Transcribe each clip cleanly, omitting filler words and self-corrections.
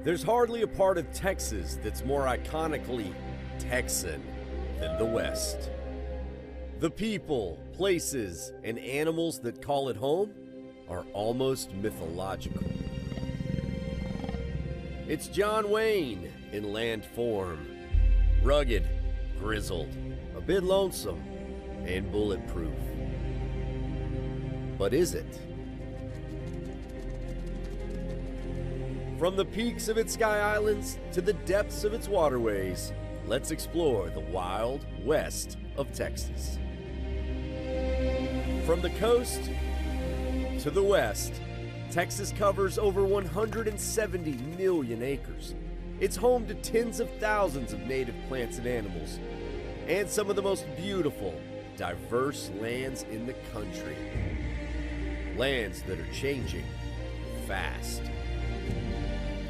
There's hardly a part of Texas that's more iconically Texan than the West. The people, places, and animals that call it home are almost mythological. It's John Wayne in land form, rugged, grizzled, a bit lonesome, and bulletproof. But is it? From the peaks of its sky islands to the depths of its waterways, let's explore the wild west of Texas. From the coast to the west, Texas covers over 170 million acres. It's home to tens of thousands of native plants and animals, and some of the most beautiful, diverse lands in the country. Lands that are changing fast.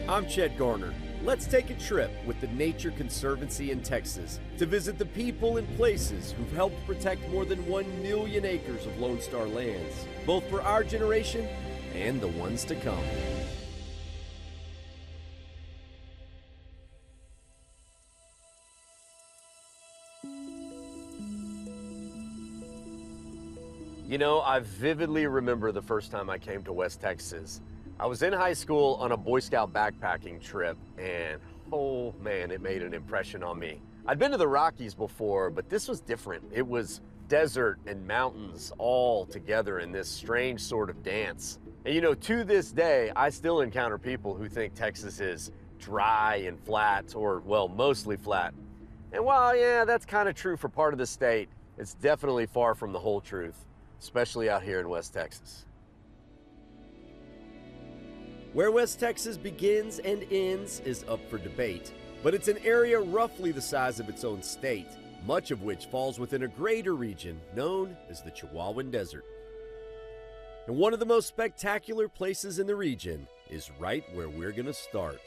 I'm Chet Garner. Let's take a trip with the Nature Conservancy in Texas to visit the people and places who've helped protect more than 1 million acres of Lone Star lands, both for our generation and the ones to come. You know, I vividly remember the first time I came to West Texas. I was in high school on a Boy Scout backpacking trip, and oh man, it made an impression on me. I'd been to the Rockies before, but this was different. It was desert and mountains all together in this strange sort of dance. And you know, to this day, I still encounter people who think Texas is dry and flat, or well, mostly flat. And while, yeah, that's kind of true for part of the state, it's definitely far from the whole truth, especially out here in West Texas. Where West Texas begins and ends is up for debate, but it's an area roughly the size of its own state, much of which falls within a greater region known as the Chihuahuan Desert. And one of the most spectacular places in the region is right where we're going to start.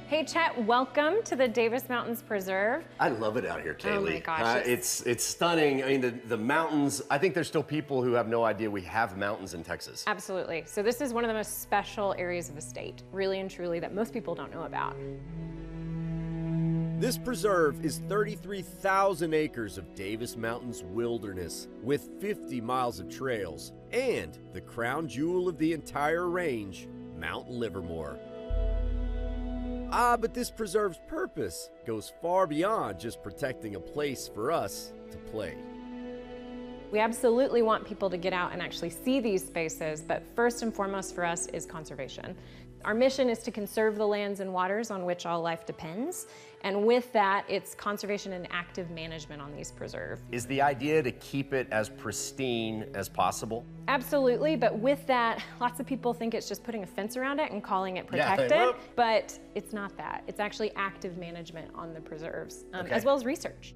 Hey Chet, welcome to the Davis Mountains Preserve. I love it out here, Kaylee. Oh my gosh. It's stunning. I mean, the mountains, I think there's still people who have no idea we have mountains in Texas. Absolutely. So this is one of the most special areas of the state, really and truly, that most people don't know about. This preserve is 33,000 acres of Davis Mountains wilderness with 50 miles of trails and the crown jewel of the entire range, Mount Livermore. But this preserve's purpose goes far beyond just protecting a place for us to play. We absolutely want people to get out and actually see these spaces, but first and foremost for us is conservation. Our mission is to conserve the lands and waters on which all life depends, and with that, it's conservation and active management on these preserves. Is the idea to keep it as pristine as possible? Absolutely, but with that, lots of people think it's just putting a fence around it and calling it protected, but it's not that. It's actually active management on the preserves, as well as research.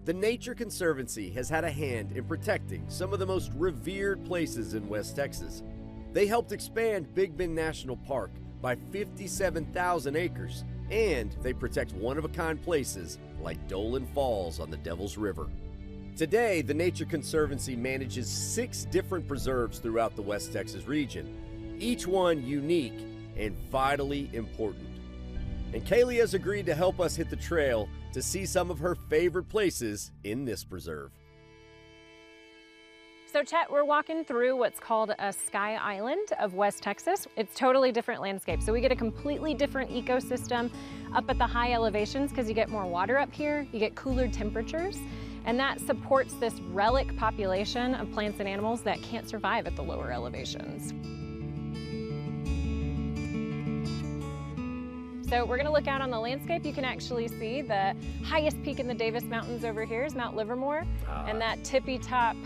The Nature Conservancy has had a hand in protecting some of the most revered places in West Texas. They helped expand Big Bend National Park by 57,000 acres, and they protect one-of-a-kind places like Dolan Falls on the Devil's River. Today, the Nature Conservancy manages 6 different preserves throughout the West Texas region, each one unique and vitally important. And Kaylee has agreed to help us hit the trail to see some of her favorite places in this preserve. So Chet, we're walking through what's called a sky island of West Texas. It's totally different landscape. So we get a completely different ecosystem up at the high elevations because you get more water up here, you get cooler temperatures, and that supports this relic population of plants and animals that can't survive at the lower elevations. So we're gonna look out on the landscape. You can actually see the highest peak in the Davis Mountains over here is Mount Livermore. And that tippy top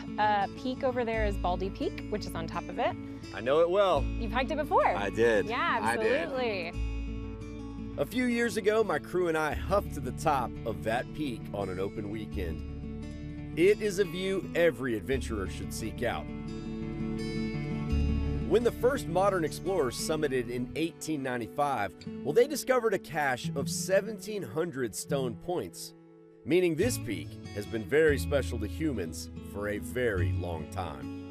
peak over there is Baldy Peak, which is on top of it. I know it well. You've hiked it before? I did. Yeah, absolutely. I did. A few years ago, my crew and I huffed to the top of that peak on an open weekend. It is a view every adventurer should seek out. When the first modern explorers summited in 1895, well, they discovered a cache of 1,700 stone points, meaning this peak has been very special to humans for a very long time.